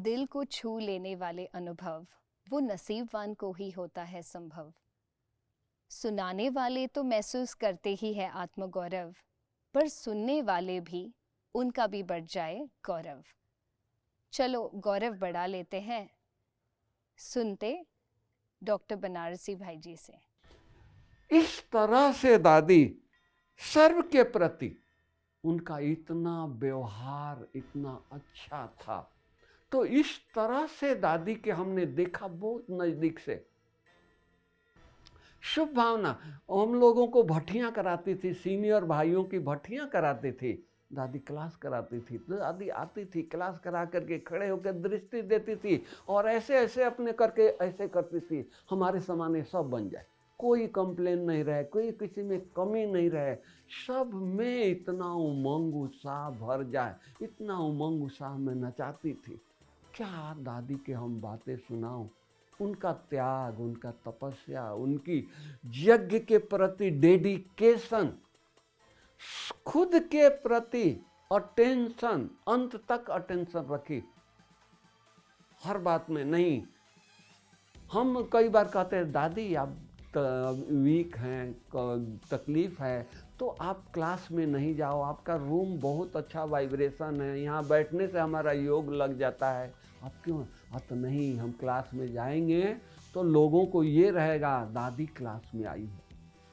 दिल को छू लेने वाले अनुभव वो नसीबवान को ही होता है संभव। सुनाने वाले तो महसूस करते ही है आत्मगौरव, पर सुनने वाले भी, उनका भी बढ़ जाए गौरव। चलो गौरव बढ़ा लेते हैं, सुनते डॉक्टर बनारसी भाई जी से। इस तरह से दादी सर्व के प्रति उनका इतना व्यवहार इतना अच्छा था। तो इस तरह से दादी के हमने देखा बहुत नजदीक से। शुभ भावना, हम लोगों को भट्टियां कराती थी, सीनियर भाइयों की भट्टियां कराती थी। दादी क्लास कराती थी, तो दादी आती थी, क्लास करा करके खड़े होकर दृष्टि देती थी और ऐसे ऐसे अपने करके ऐसे करती थी, हमारे समाने सब बन जाए, कोई कंप्लेन नहीं रहे, कोई किसी में कमी नहीं रहे, सब में इतना उमंग उत्साह भर जाए, इतना उमंग उत्साह में नचाती थी। क्या दादी के हम बातें सुनाऊं, उनका त्याग, उनका तपस्या, उनकी यज्ञ के प्रति डेडिकेशन, खुद के प्रति अटेंशन, अंत तक अटेंशन रखी हर बात में। नहीं, हम कई बार कहते हैं दादी आप वीक हैं, तकलीफ है, तो आप क्लास में नहीं जाओ, आपका रूम बहुत अच्छा वाइब्रेशन है, यहाँ बैठने से हमारा योग लग जाता है, आप क्यों? तो नहीं, हम क्लास में जाएंगे तो लोगों को ये रहेगा दादी क्लास में आई है।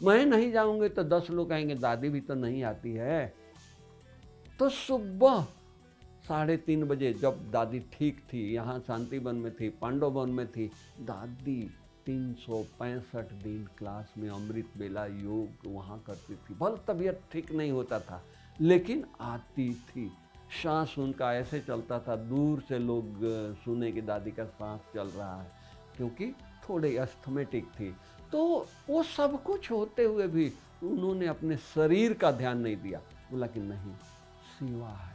मैं नहीं जाऊंगे तो 10 लोग कहेंगे दादी भी तो नहीं आती है। तो सुबह 3:30 बजे जब दादी ठीक थी, यहाँ शांतिवन में थी, पांडववन में थी, दादी 365 दिन क्लास में अमृत बेला योग वहाँ करती थी। भले तबीयत ठीक नहीं होता था लेकिन आती थी। सांस उनका ऐसे चलता था, दूर से लोग सुने कि दादी का सांस चल रहा है, क्योंकि थोड़े अस्थमेटिक थी। तो वो सब कुछ होते हुए भी उन्होंने अपने शरीर का ध्यान नहीं दिया। बोला कि नहीं, सेवा है,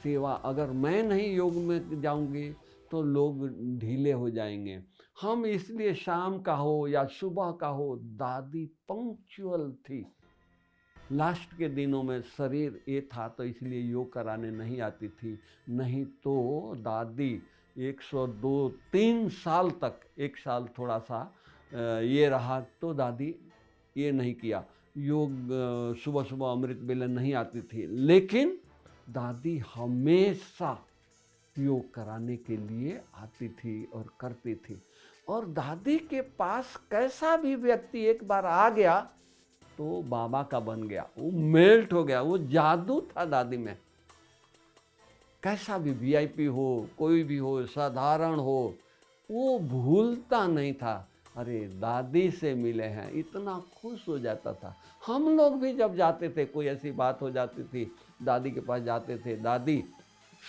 सेवा। अगर मैं नहीं योग में जाऊंगी तो लोग ढीले हो जाएंगे। हम इसलिए शाम का हो या सुबह का हो, दादी पंक्चुअल थी। लास्ट के दिनों में शरीर ये था तो इसलिए योग कराने नहीं आती थी, नहीं तो दादी 102-3 साल तक, एक साल थोड़ा सा ये रहा तो दादी ये नहीं किया योग, सुबह सुबह अमृत बेला नहीं आती थी, लेकिन दादी हमेशा योग कराने के लिए आती थी और करती थी। और दादी के पास कैसा भी व्यक्ति एक बार आ गया तो बाबा का बन गया, वो मेल्ट हो गया, वो जादू था दादी में। कैसा भी वीआईपी हो, कोई भी हो, साधारण हो, वो भूलता नहीं था। अरे दादी से मिले हैं, इतना खुश हो जाता था। हम लोग भी जब जाते थे, कोई ऐसी बात हो जाती थी, दादी के पास जाते थे, दादी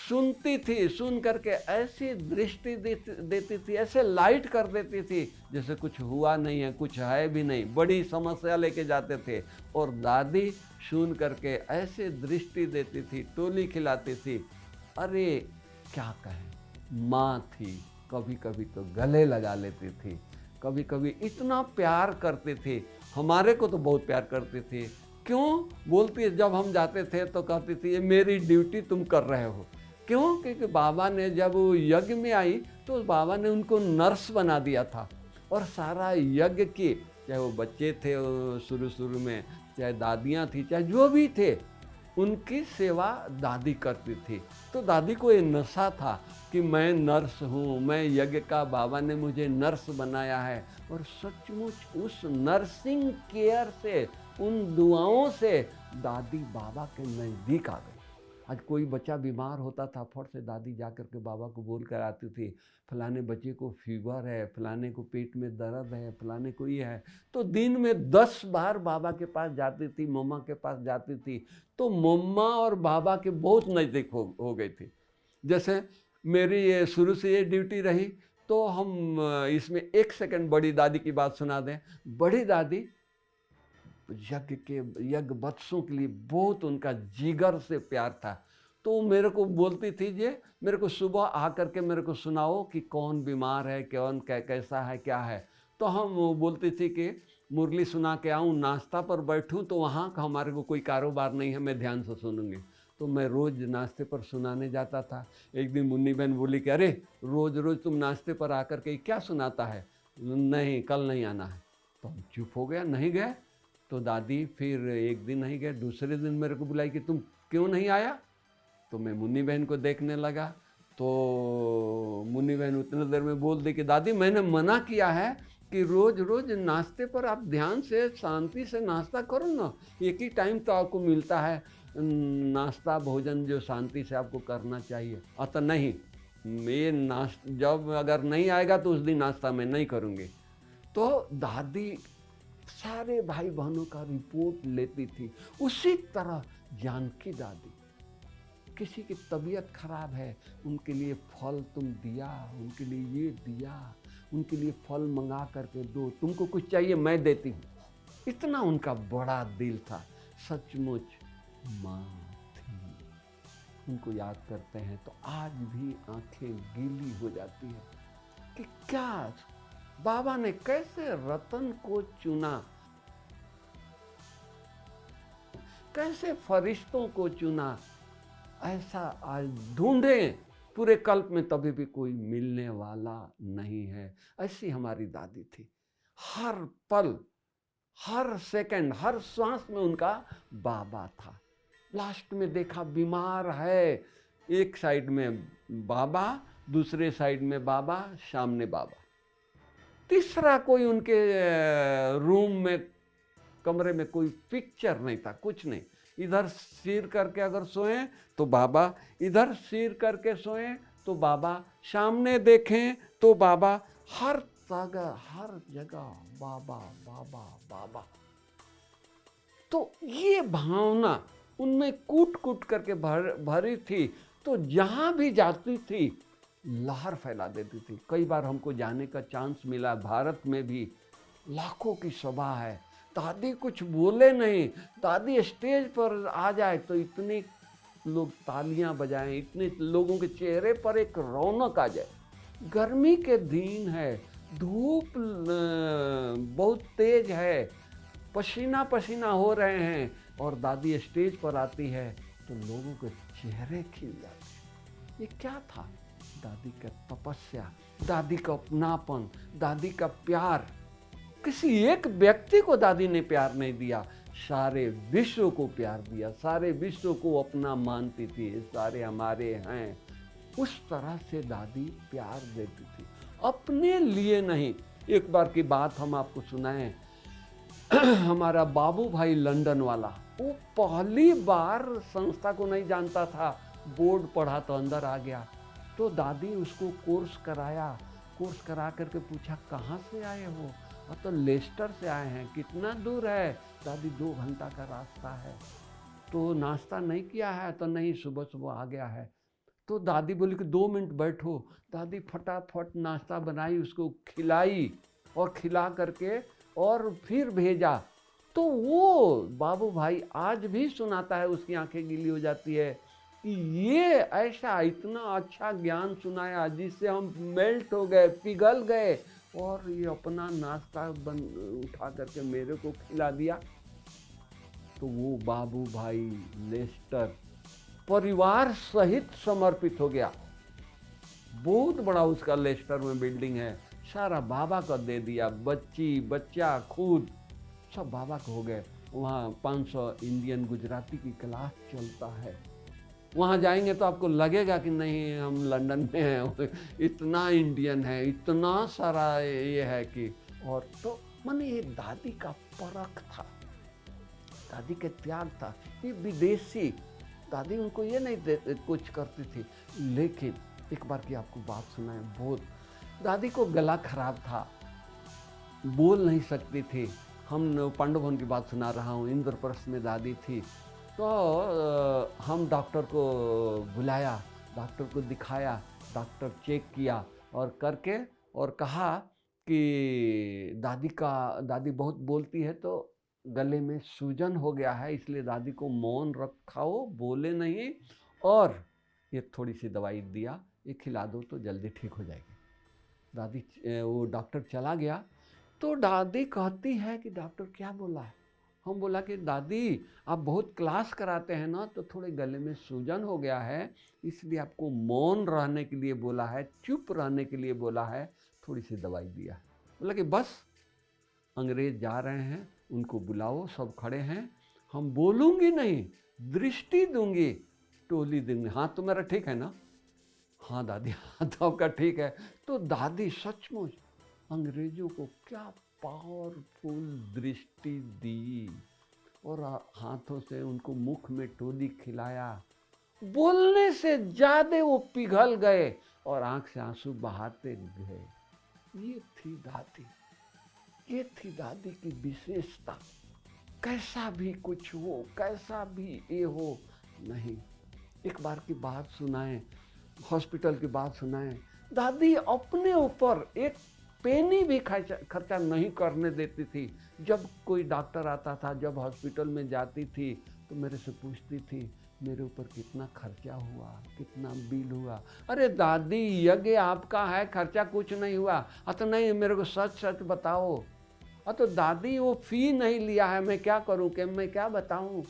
सुनती थी, सुन करके ऐसी दृष्टि देती थी, ऐसे लाइट कर देती थी जैसे कुछ हुआ नहीं है, कुछ है भी नहीं। बड़ी समस्या लेके जाते थे और दादी सुन करके ऐसे दृष्टि देती थी, टोली खिलाती थी। अरे क्या कहें, माँ थी, कभी कभी तो गले लगा लेती थी, कभी कभी इतना प्यार करती थी, हमारे को तो बहुत प्यार करती थी। क्यों बोलती है, जब हम जाते थे तो कहती थी ये मेरी ड्यूटी तुम कर रहे हो। क्यों? क्योंकि बाबा ने जब वो यज्ञ में आई तो बाबा ने उनको नर्स बना दिया था और सारा यज्ञ की, चाहे वो बच्चे थे शुरू में, चाहे दादियाँ थी, चाहे जो भी थे, उनकी सेवा दादी करती थी। तो दादी को ये नशा था कि मैं नर्स हूँ, मैं यज्ञ का, बाबा ने मुझे नर्स बनाया है। और सचमुच उस नर्सिंग केयर से, उन दुआओं से दादी बाबा के नज़दीक आ गई। आज कोई बच्चा बीमार होता था, फट से दादी जा कर के बाबा को बोल कर आती थी, फलाने बच्चे को फीवर है, फलाने को पेट में दर्द है, फलाने को ये है। तो दिन में 10 बार बाबा के पास जाती थी, मम्मा के पास जाती थी। तो मम्मा और बाबा के बहुत नज़दीक हो गई थी। जैसे मेरी ये शुरू से ये ड्यूटी रही, तो हम इसमें 1 सेकंड बड़ी दादी की बात सुना दें। बड़ी दादी यज्ञ बत्सों के लिए बहुत उनका जिगर से प्यार था। तो मेरे को बोलती थी, जे मेरे को सुबह आकर के मेरे को सुनाओ कि कौन बीमार है, कौन कैसा है, क्या है। तो हम बोलती थी कि मुरली सुना के आऊँ, नाश्ता पर बैठूँ तो वहाँ का हमारे को कोई कारोबार नहीं है, मैं ध्यान से सुनूंगी। तो मैं रोज़ नाश्ते पर सुनाने जाता था। एक दिन मुन्नी बहन बोली कि अरे रोज़ रोज़ तुम नाश्ते पर आकर के क्या सुनाता है? नहीं, कल नहीं आना है। तो हम चुप हो गया, नहीं गए। तो दादी फिर एक दिन नहीं गए, दूसरे दिन मेरे को बुलाई कि तुम क्यों नहीं आया? तो मैं मुन्नी बहन को देखने लगा, तो मुन्नी बहन उतने देर में बोल दी कि दादी मैंने मना किया है कि रोज़ रोज़ नाश्ते पर आप ध्यान से शांति से नाश्ता करो ना, एक ही टाइम तो आपको मिलता है नाश्ता भोजन जो शांति से आपको करना चाहिए। अतः नहीं, ये जब अगर नहीं आएगा तो उस दिन नाश्ता मैं नहीं करूँगी। तो दादी सारे भाई बहनों का रिपोर्ट लेती थी। उसी तरह जानकी दादी, किसी की तबीयत खराब है, उनके लिए फल तुम दिया, उनके लिए ये दिया, उनके लिए फल मंगा करके दो, तुमको कुछ चाहिए मैं देती हूँ। इतना उनका बड़ा दिल था। सचमुच माँ थी। उनको याद करते हैं तो आज भी आंखें गीली हो जाती है कि क्या बाबा ने कैसे रतन को चुना, कैसे फरिश्तों को चुना। ऐसा आज ढूंढें पूरे कल्प में तभी भी कोई मिलने वाला नहीं है। ऐसी हमारी दादी थी। हर पल, हर सेकंड, हर सांस में उनका बाबा था। लास्ट में देखा बीमार है, एक साइड में बाबा, दूसरे साइड में बाबा, सामने बाबा, तीसरा कोई उनके रूम में, कमरे में कोई पिक्चर नहीं था, कुछ नहीं। इधर सिर करके अगर सोएं तो बाबा, इधर सिर करके सोएं तो बाबा, सामने देखें तो बाबा, हर जगह बाबा बाबा बाबा। तो ये भावना उनमें कूट कूट करके भरी थी। तो जहां भी जाती थी लहर फैला देती थी। कई बार हमको जाने का चांस मिला, भारत में भी लाखों की सभा है, दादी कुछ बोले नहीं, दादी स्टेज पर आ जाए तो इतने लोग तालियां बजाएं, इतने लोगों के चेहरे पर एक रौनक आ जाए। गर्मी के दिन है, धूप बहुत तेज है, पसीना पसीना हो रहे हैं और दादी स्टेज पर आती है तो लोगों के चेहरे खिल जाते हैं। ये क्या था? दादी का तपस्या, दादी का अपनापन, दादी का प्यार। किसी एक व्यक्ति को दादी ने प्यार नहीं दिया, सारे विश्व को प्यार दिया, सारे विश्व को अपना मानती थी, सारे हमारे हैं। उस तरह से दादी प्यार देती थी, अपने लिए नहीं। एक बार की बात हम आपको सुनाएं। हमारा बाबू भाई लंदन वाला, वो पहली बार संस्था को नहीं जानता था, बोर्ड पढ़ा तो अंदर आ गया। तो दादी उसको कोर्स कराया, कोर्स करा करके पूछा कहाँ से आए हो? तो लेस्टर से आए हैं। कितना दूर है? दादी 2 घंटा का रास्ता है। तो नाश्ता नहीं किया है? तो नहीं, सुबह सुबह आ गया है। तो दादी बोली कि 2 मिनट बैठो। दादी फटाफट नाश्ता बनाई, उसको खिलाई और खिला करके और फिर भेजा। तो वो बाबू भाई आज भी सुनाता है, उसकी आंखें गीली हो जाती है कि ये ऐसा इतना अच्छा ज्ञान सुनाया जिससे हम मेल्ट हो गए, पिघल गए, और ये अपना नाश्ता उठा करके मेरे को खिला दिया। तो वो बाबू भाई लेस्टर परिवार सहित समर्पित हो गया। बहुत बड़ा उसका लेस्टर में बिल्डिंग है, सारा बाबा का दे दिया। बच्ची बच्चा खुद सब बाबा को हो गए। वहाँ 500 इंडियन गुजराती की क्लास चलता है। वहाँ जाएंगे तो आपको लगेगा कि नहीं हम लंदन में हैं, इतना इंडियन है, इतना सारा ये है कि। और तो माने ये दादी का परख था, दादी के त्याग था। ये विदेशी दादी उनको ये नहीं कुछ करती थी। लेकिन एक बार की आपको बात सुनाए, बहुत दादी को गला खराब था, बोल नहीं सकती थी। हम पांडव भवन की बात सुना रहा हूँ, इंद्रप्रस्थ में दादी थी। तो हम डॉक्टर को बुलाया, डॉक्टर को दिखाया, डॉक्टर चेक किया और करके और कहा कि दादी बहुत बोलती है तो गले में सूजन हो गया है, इसलिए दादी को मौन रखाओ, बोले नहीं, और ये थोड़ी सी दवाई दिया, ये खिला दो तो जल्दी ठीक हो जाएगी। वो डॉक्टर चला गया तो दादी कहती है कि डॉक्टर क्या बोला है? हम बोला कि दादी आप बहुत क्लास कराते हैं ना, तो थोड़े गले में सूजन हो गया है, इसलिए आपको मौन रहने के लिए बोला है, चुप रहने के लिए बोला है, थोड़ी सी दवाई दिया है। बोला कि बस अंग्रेज जा रहे हैं, उनको बुलाओ, सब खड़े हैं, हम बोलूँगी नहीं, दृष्टि दूंगी, टोली दूंगी। हाथ तो मेरा ठीक है ना? हाँ दादी, हाथ तो आपका ठीक है। तो दादी सचमुच अंग्रेजों को क्या पावरफुल दृष्टि दी, और हाथों से उनको मुख में टोली खिलाया। बोलने से ज्यादा वो पिघल गए और आंख से आंसू बहाते गए। ये थी दादी, ये थी दादी की विशेषता। कैसा भी कुछ हो, कैसा भी ये हो, नहीं। एक बार की बात सुनाएं, हॉस्पिटल की बात सुनाएं। दादी अपने ऊपर एक पेनी भी खर्चा नहीं करने देती थी। जब कोई डॉक्टर आता था, जब हॉस्पिटल में जाती थी, तो मेरे से पूछती थी मेरे ऊपर कितना खर्चा हुआ, कितना बिल हुआ। अरे दादी, यज्ञ आपका है, खर्चा कुछ नहीं हुआ। तो नहीं, मेरे को सच सच बताओ। तो दादी वो फी नहीं लिया है, मैं क्या करूं, कि मैं क्या बताऊं।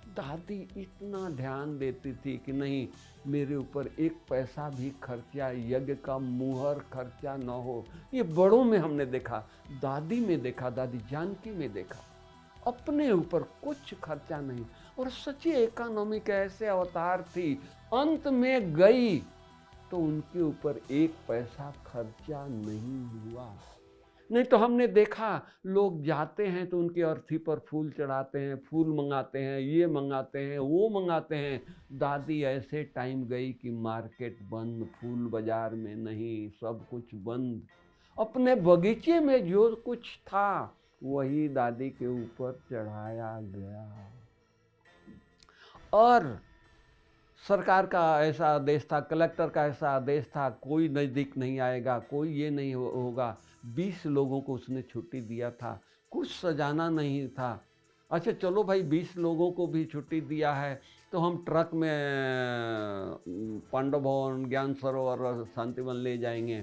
दादी इतना ध्यान देती थी कि नहीं, मेरे ऊपर एक पैसा भी खर्चा, यज्ञ का मुहर खर्चा न हो। ये बड़ों में हमने देखा, दादी में देखा, दादी जानकी में देखा, अपने ऊपर कुछ खर्चा नहीं। और सच्ची इकोनॉमिक ऐसे अवतार थी, अंत में गई तो उनके ऊपर एक पैसा खर्चा नहीं हुआ। नहीं तो हमने देखा, लोग जाते हैं तो उनकी अर्थी पर फूल चढ़ाते हैं, फूल मंगाते हैं, ये मंगाते हैं, वो मंगाते हैं। दादी ऐसे टाइम गई कि मार्केट बंद, फूल बाजार में नहीं, सब कुछ बंद। अपने बगीचे में जो कुछ था वही दादी के ऊपर चढ़ाया गया। और सरकार का ऐसा आदेश था, कलेक्टर का ऐसा आदेश था, कोई नज़दीक नहीं आएगा, कोई ये नहीं होगा। 20 लोगों को उसने छुट्टी दिया था, कुछ सजाना नहीं था। अच्छा चलो भाई, 20 लोगों को भी छुट्टी दिया है, तो हम ट्रक में पांडव भवन, ज्ञान सरोवर और शांतिवन ले जाएंगे।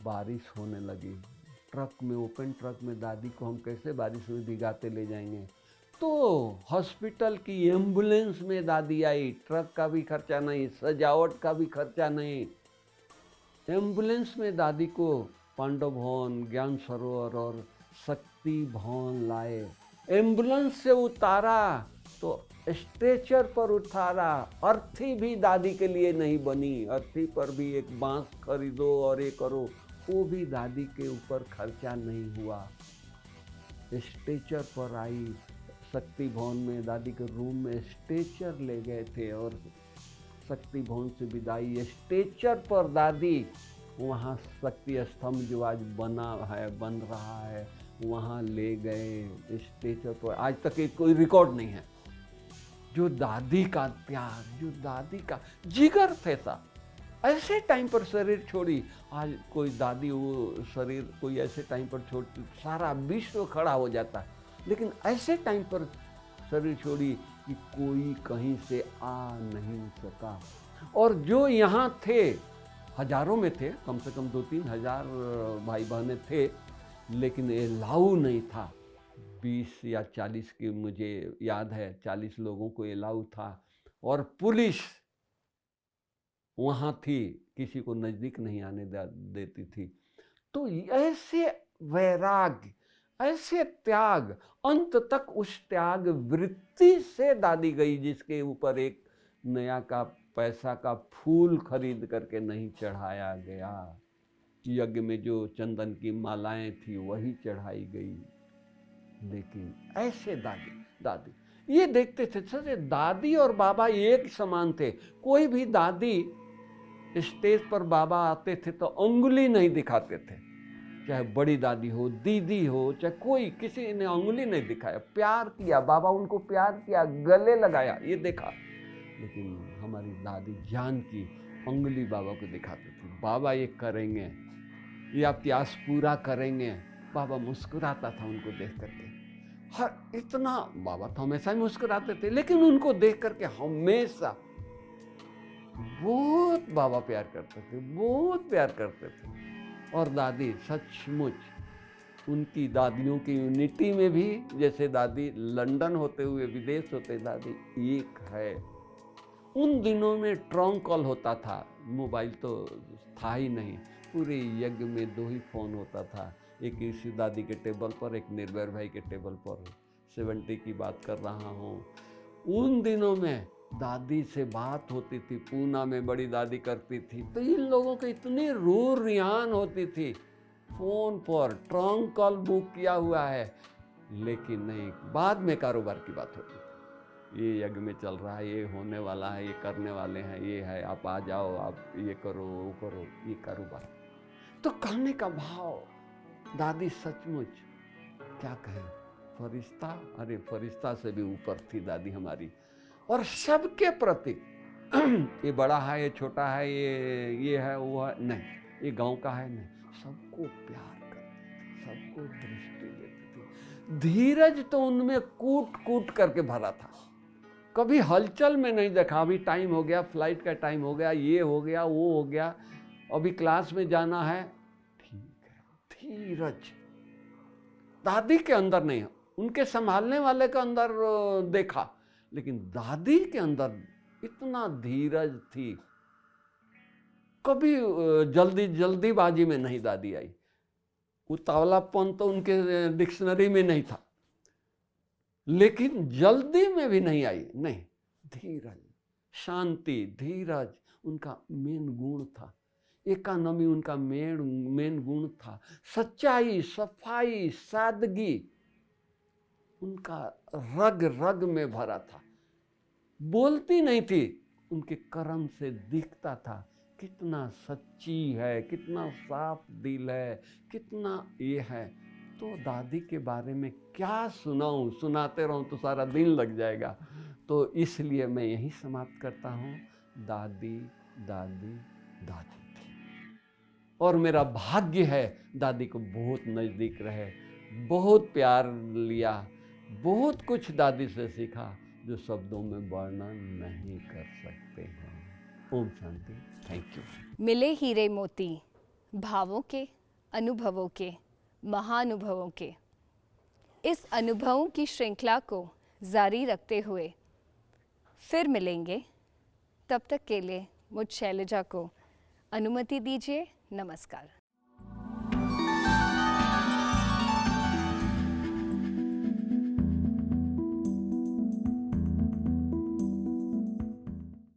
बारिश होने लगी, ट्रक में, ओपन ट्रक में दादी को हम कैसे बारिश में भिगाते ले जाएंगे। तो हॉस्पिटल की एम्बुलेंस में दादी आई, ट्रक का भी खर्चा नहीं, सजावट का भी खर्चा नहीं। एम्बुलेंस में दादी को पांडव भवन, ज्ञान सरोवर और शक्ति भवन लाए। एम्बुलेंस से उतारा तो स्ट्रेचर पर उतारा। अर्थी भी दादी के लिए नहीं बनी, अर्थी पर भी एक बांस खरीदो और ये करो, वो भी दादी के ऊपर खर्चा नहीं हुआ। स्ट्रेचर पर आई, शक्ति भवन में दादी के रूम में स्ट्रेचर ले गए थे और शक्ति भवन से विदाई। स्ट्रेचर पर दादी, वहाँ शक्ति स्तंभ जो आज बना है, बन रहा है, वहाँ ले गए स्ट्रेचर पर। आज तक एक कोई रिकॉर्ड नहीं है। जो दादी का प्यार, जो दादी का जिगर था, ऐसे टाइम पर शरीर छोड़ी। आज कोई दादी वो शरीर कोई ऐसे टाइम पर छोड़ती, सारा विश्व खड़ा हो जाता है। लेकिन ऐसे टाइम पर शरीर छोड़ी कि कोई कहीं से आ नहीं सका। और जो यहाँ थे, हजारों में थे, कम से कम 2-3 हजार भाई बहनें थे, लेकिन ये लाऊ नहीं था। 20 या 40 की मुझे याद है, 40 लोगों को ये लाऊ था। और पुलिस वहाँ थी, किसी को नज़दीक नहीं आने देती थी। तो ऐसे वैराग्य, ऐसे त्याग, अंत तक उस त्याग वृत्ति से दादी गई, जिसके ऊपर एक नया का पैसा का फूल खरीद करके नहीं चढ़ाया गया। यज्ञ में जो चंदन की मालाएं थी वही चढ़ाई गई। लेकिन ऐसे दादी ये देखते थे, सर दादी और बाबा एक समान थे। कोई भी दादी स्टेज पर बाबा आते थे तो अंगुली नहीं दिखाते थे, चाहे बड़ी दादी हो, दीदी हो, चाहे कोई, किसी ने अंगुली नहीं दिखाया, प्यार किया, बाबा उनको प्यार किया, गले लगाया, ये देखा। लेकिन हमारी दादी जानकी अंगुली बाबा को दिखाते थे, बाबा ये करेंगे, ये आपकी आस पूरा करेंगे। बाबा मुस्कुराता था उनको देख करके, हर इतना, बाबा तो हमेशा ही मुस्कुराते थे, लेकिन उनको देख करके हमेशा बहुत बाबा प्यार करते थे, बहुत प्यार करते थे। और दादी सचमुच उनकी दादियों की यूनिटी में भी, जैसे दादी लंदन होते हुए विदेश होते दादी एक है। उन दिनों में ट्रंक कॉल होता था, मोबाइल तो था ही नहीं। पूरे यज्ञ में 2 ही फ़ोन होता था, एक इसी दादी के टेबल पर, एक निर्भय भाई के टेबल पर। 70 की बात कर रहा हूँ। उन दिनों में दादी से बात होती थी, पूना में बड़ी दादी करती थी, तो इन लोगों की इतनी रूर रियान होती थी। फ़ोन पर ट्रंक कॉल बुक किया हुआ है, लेकिन नहीं, बाद में कारोबार की बात होती थी। ये यज्ञ में चल रहा है, ये होने वाला है, ये करने वाले हैं, ये है, आप आ जाओ, आप ये करो, वो करो, ये कारोबार। तो कहने का भाव, दादी सचमुच क्या कहें, फरिश्ता, अरे फरिश्ता से भी ऊपर थी दादी हमारी। और सबके प्रति ये बड़ा है, ये छोटा है, ये है, वो है, नहीं, ये गांव का है, नहीं, सबको प्यार करती थी, सबको दृष्टि देती थी। धीरज तो उनमें कूट कूट करके भरा था। कभी हलचल में नहीं देखा, अभी टाइम हो गया, फ्लाइट का टाइम हो गया, ये हो गया, वो हो गया, अभी क्लास में जाना है, ठीक है। धीरज दादी के अंदर नहीं, उनके संभालने वाले के अंदर देखा, लेकिन दादी के अंदर इतना धीरज थी। कभी जल्दीबाजी में नहीं दादी आई। उतावलापन तो उनके डिक्शनरी में नहीं था, लेकिन जल्दी में भी नहीं आई, नहीं, धीरज, शांति, धीरज उनका मेन गुण था। इकोनॉमी उनका मेन गुण था। सच्चाई, सफाई, सादगी उनका रग रग में भरा था। बोलती नहीं थी, उनके कर्म से दिखता था कितना सच्ची है, कितना साफ दिल है, कितना ये है। तो दादी के बारे में क्या सुनाऊं, सुनाते रहूं तो सारा दिन लग जाएगा। तो इसलिए मैं यही समाप्त करता हूं, दादी दादी दादी थी। और मेरा भाग्य है दादी को बहुत नज़दीक रहे, बहुत प्यार लिया, बहुत कुछ दादी से सीखा जो शब्दों में वर्णन नहीं कर सकते हैं। ओम शांति। Thank you. मिले हीरे मोती, भावों के, अनुभवों के, महाअनुभवों के। इस अनुभवों की श्रृंखला को जारी रखते हुए फिर मिलेंगे। तब तक के लिए मुझ शैलजा को अनुमति दीजिए। नमस्कार।